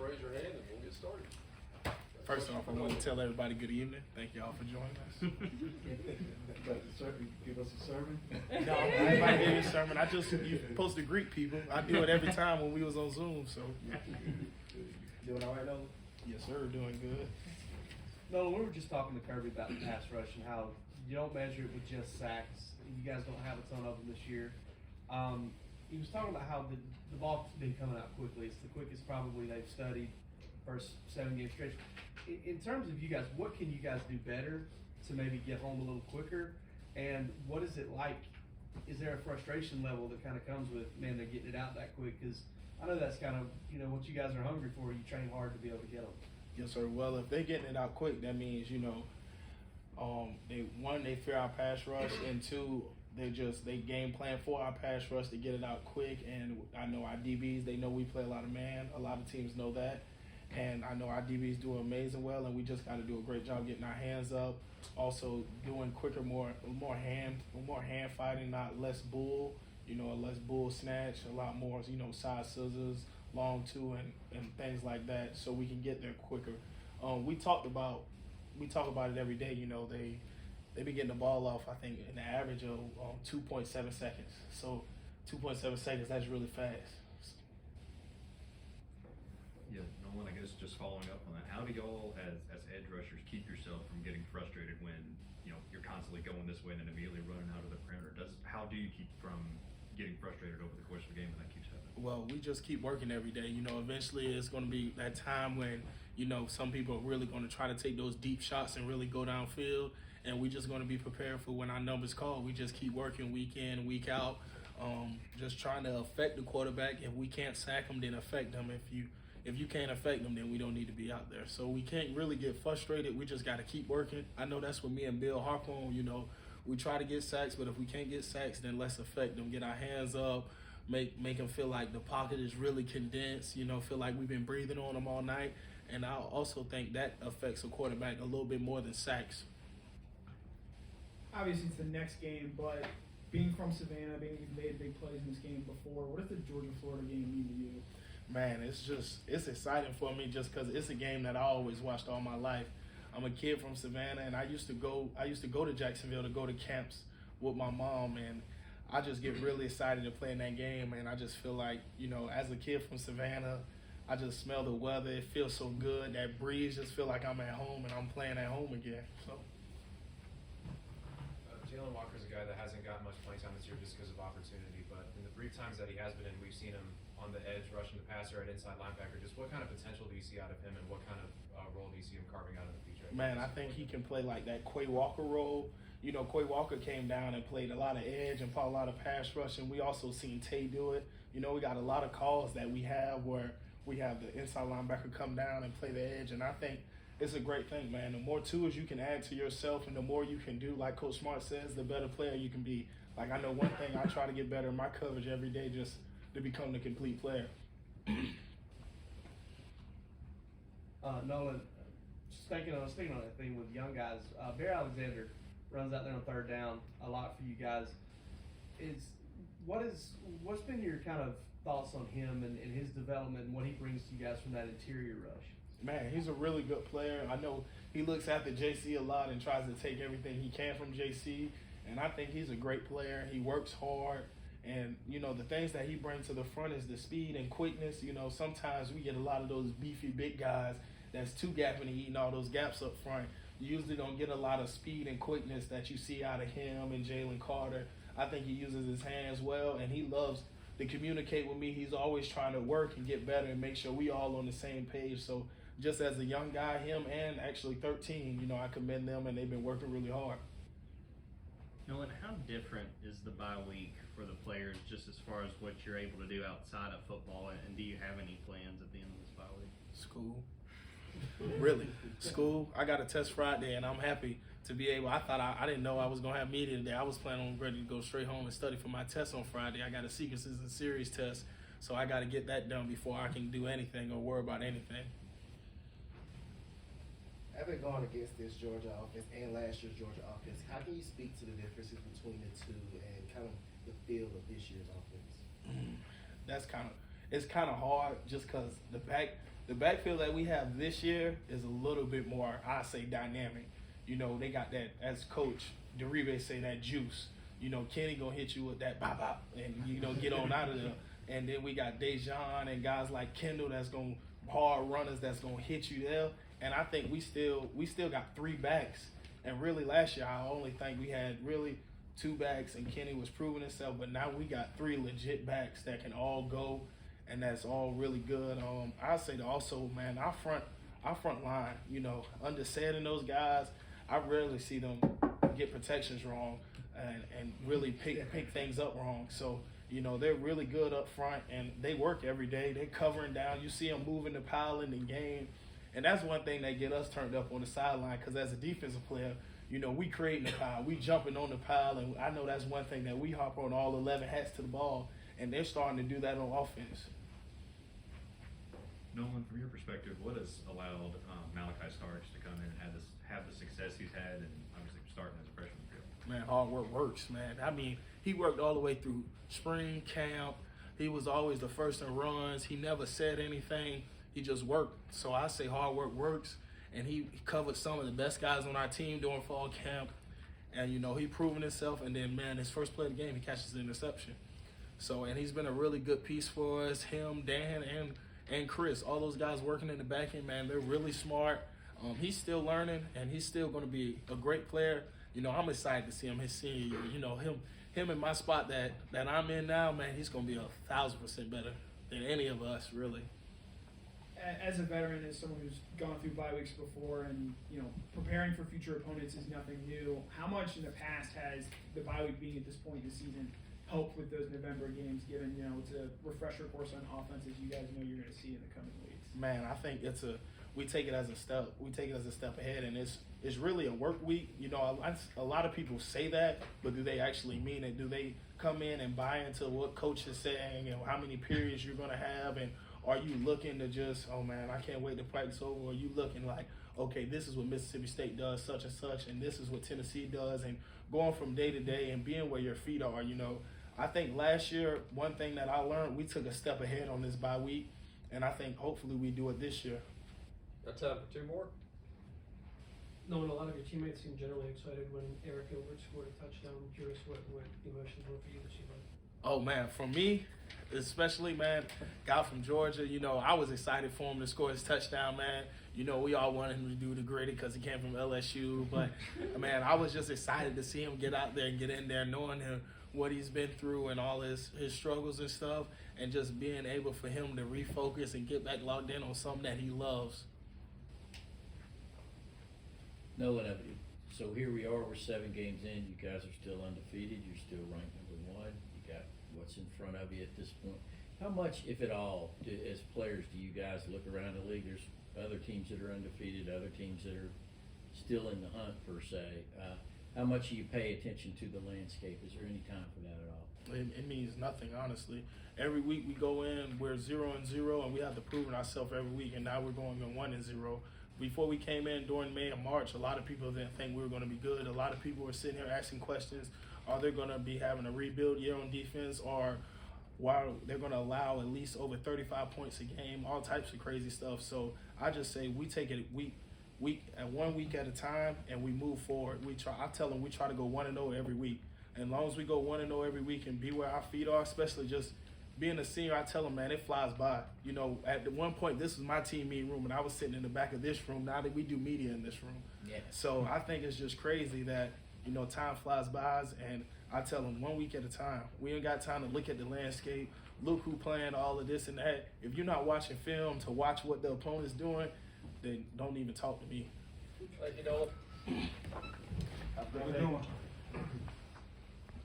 raise your hand and we'll get started. First off, I want to tell everybody good evening. Thank y'all for joining us. Give us a sermon? No, I ain't about to give you a sermon. You're supposed to greet people. I do it every time when we was on Zoom, so. Doing all right, Nolan? Yes, sir, doing good. Nolan, we were just talking to Kirby about the pass rush and how you don't measure it with just sacks. You guys don't have a ton of them this year. He was talking about how the ball's been coming out quickly. It's the quickest probably they've studied first 7-game stretch. In terms of you guys, what can you guys do better to maybe get home a little quicker? And what is it like? Is there a frustration level that kind of comes with, man, they're getting it out that quick? Because I know that's kind of, what you guys are hungry for. You train hard to be able to get them. Yes, sir. Well, if they're getting it out quick, that means, they fear our pass rush, and two, they game plan for our pass rush to get it out quick. And I know our DBs, they know we play a lot of man. A lot of teams know that. And I know our DBs do amazing well, and we just got to do a great job getting our hands up. Also doing quicker, more hand fighting, not less bull. A less bull snatch, a lot more, side scissors, long two, and things like that, so we can get there quicker. We talk about it every day. They be getting the ball off, I think, in the average of 2.7 seconds. So 2.7 seconds, that's really fast. Yeah, Nolan, I guess just following up on that, how do y'all as edge rushers keep yourself from getting frustrated when you're constantly going this way and then immediately running out of the perimeter? How do you keep from getting frustrated over the course of the game when that keeps happening? Well, we just keep working every day. Eventually it's going to be that time when, some people are really going to try to take those deep shots and really go downfield, and we just going to be prepared for when our number's called. We just keep working week in, week out, just trying to affect the quarterback. If we can't sack them, then affect them. If you can't affect them, then we don't need to be out there. So we can't really get frustrated. We just got to keep working. I know that's what me and Bill harp on. We try to get sacks, but if we can't get sacks, then let's affect them. Get our hands up, make them feel like the pocket is really condensed, feel like we've been breathing on them all night. And I also think that affects a quarterback a little bit more than sacks. Obviously, it's the next game, but being from Savannah, you've made big plays in this game before, what does the Georgia-Florida game mean to you? Man, it's exciting for me just because it's a game that I always watched all my life. I'm a kid from Savannah, and I used to go to Jacksonville to go to camps with my mom, and I just get really excited to play in that game. And I just feel like, as a kid from Savannah, I just smell the weather. It feels so good. That breeze just feel like I'm at home and I'm playing at home again. So. Jalen Walker's a guy that hasn't gotten much playing time this year just because of opportunity, but in the brief times that he has been in, we've seen him on the edge, rushing the passer at inside linebacker. Just what kind of potential do you see out of him, and what kind of role do you see him carving out in the future? Man, I think he can play like that Quay Walker role. Quay Walker came down and played a lot of edge and fought a lot of pass rush, and we also seen Tay do it. We got a lot of calls that we have where we have the inside linebacker come down and play the edge, and I think it's a great thing, man. The more tools you can add to yourself and the more you can do, like Coach Smart says, the better player you can be. Like, I know one thing, I try to get better in my coverage every day just to become the complete player. Nolan, speaking on that thing with young guys, Bear Alexander runs out there on third down a lot for you guys. What's been your kind of thoughts on him and his development and what he brings to you guys from that interior rush? Man, he's a really good player. I know he looks after JC a lot and tries to take everything he can from JC, and I think he's a great player. He works hard, and, the things that he brings to the front is the speed and quickness. Sometimes we get a lot of those beefy big guys that's two-gapping and eating all those gaps up front. You usually don't get a lot of speed and quickness that you see out of him and Jalen Carter. I think he uses his hands well, and he loves to communicate with me. He's always trying to work and get better and make sure we all on the same page. So just as a young guy, him and actually 13, I commend them, and they've been working really hard. Nolan, how different is the bye week for the players just as far as what you're able to do outside of football, and do you have any plans at the end of this bye week? School. Really, school. I got a test Friday, and I'm happy to be able. I thought I didn't know I was going to have media today. I was planning on ready to go straight home and study for my test on Friday. I got a sequences and series test, so I got to get that done before I can do anything or worry about anything. Having gone against this Georgia offense and last year's Georgia offense, how can you speak to the differences between the two and kind of the feel of this year's offense? It's kind of hard just because the the backfield that we have this year is a little bit more, I say, dynamic. You know, they got that, as Coach Derive say, that juice. You know, Kenny gonna hit you with that bop bop and, you know, get on out of there. And then we got Dejan and guys like Kendall that's gonna hard runners that's gonna hit you there. And I think we still got 3 backs. And really last year I only think we had really 2 backs and Kenny was proving himself. But now we got 3 legit backs that can all go, and that's all really good. I'll say that also, man, our front line, you know, understanding those guys, I rarely see them get protections wrong and really pick things up wrong. So, you know, they're really good up front, and they work every day. They're covering down. You see them moving the pile in the game. And that's one thing that get us turned up on the sideline, because as a defensive player, you know, we creating the pile. We jumping on the pile, and I know that's one thing that we hop on all 11 hats to the ball, and they're starting to do that on offense. Nolan, from your perspective, what has allowed Malachi Starks to come in and have the success he's had, and obviously starting as a freshman field? Man, hard work works, man. I mean, he worked all the way through spring camp. He was always the first in runs. He never said anything. He just worked. So I say hard work works, and he covered some of the best guys on our team during fall camp. And, you know, he proven himself. And then, man, his first play of the game, he catches an interception. So, and he's been a really good piece for us. Him, Dan, and Chris, all those guys working in the back end, man, they're really smart. He's still learning, and he's still going to be a great player. You know, I'm excited to see him his senior year. You know, him in my spot that I'm in now, man, he's going to be 1,000% better than any of us, really. As a veteran, as someone who's gone through bye weeks before, and you know, preparing for future opponents is nothing new. How much in the past has the bye week being at this point in the season helped with those November games? Given, you know, it's a refresher course on offense, as you guys know you're going to see in the coming weeks. Man, I think we take it as a step. We take it as a step ahead, and it's really a work week. You know, a lot of people say that, but do they actually mean it? Do they come in and buy into what coach is saying and how many periods you're going to have? And are you looking to just, oh man, I can't wait to practice over? Or are you looking like, okay, this is what Mississippi State does, such and such, and this is what Tennessee does, and going from day to day and being where your feet are, you know. I think last year, one thing that I learned, we took a step ahead on this bye week, and I think hopefully we do it this year. Got time for 2 more? Knowing a lot of your teammates seemed generally excited when Eric Gilbert scored a touchdown. I'm curious what the emotions were for you this year. Oh, man, for me, especially, man, guy from Georgia, you know, I was excited for him to score his touchdown, man. You know, we all wanted him to do the gritty because he came from LSU. But, man, I was just excited to see him get out there and get in there, knowing him, what he's been through and all his struggles and stuff, and just being able for him to refocus and get back locked in on something that he loves. Nolan, so here we are, we're 7 games in, you guys are still undefeated, you're still ranked number 1, you got what's in front of you at this point. How much, if at all, as players, do you guys look around the league? There's other teams that are undefeated, other teams that are still in the hunt, per se. How much do you pay attention to the landscape? Is there any time for that at all? It means nothing, honestly. Every week we go in, we're 0-0, and we have to prove it ourselves every week, and now we're going in 1-0. Before we came in during May and March, a lot of people didn't think we were going to be good. A lot of people were sitting here asking questions. Are they going to be having a rebuild year on defense, or why they're going to allow at least over 35 points a game, all types of crazy stuff. So I just say we take it week at 1 week at a time, and we move forward. I tell them we try to go 1-0 every week. And as long as we go 1-0 every week and be where our feet are, especially just being a senior, I tell them, man, it flies by. You know, at one point, this was my team meeting room, and I was sitting in the back of this room. Now that we do media in this room. Yeah. So I think it's just crazy that, you know, time flies by, and I tell them 1 week at a time. We ain't got time to look at the landscape, look who playing, all of this and that. If you're not watching film to watch what the opponent's doing, then don't even talk to me. Thank you, Nolan. Have a good day.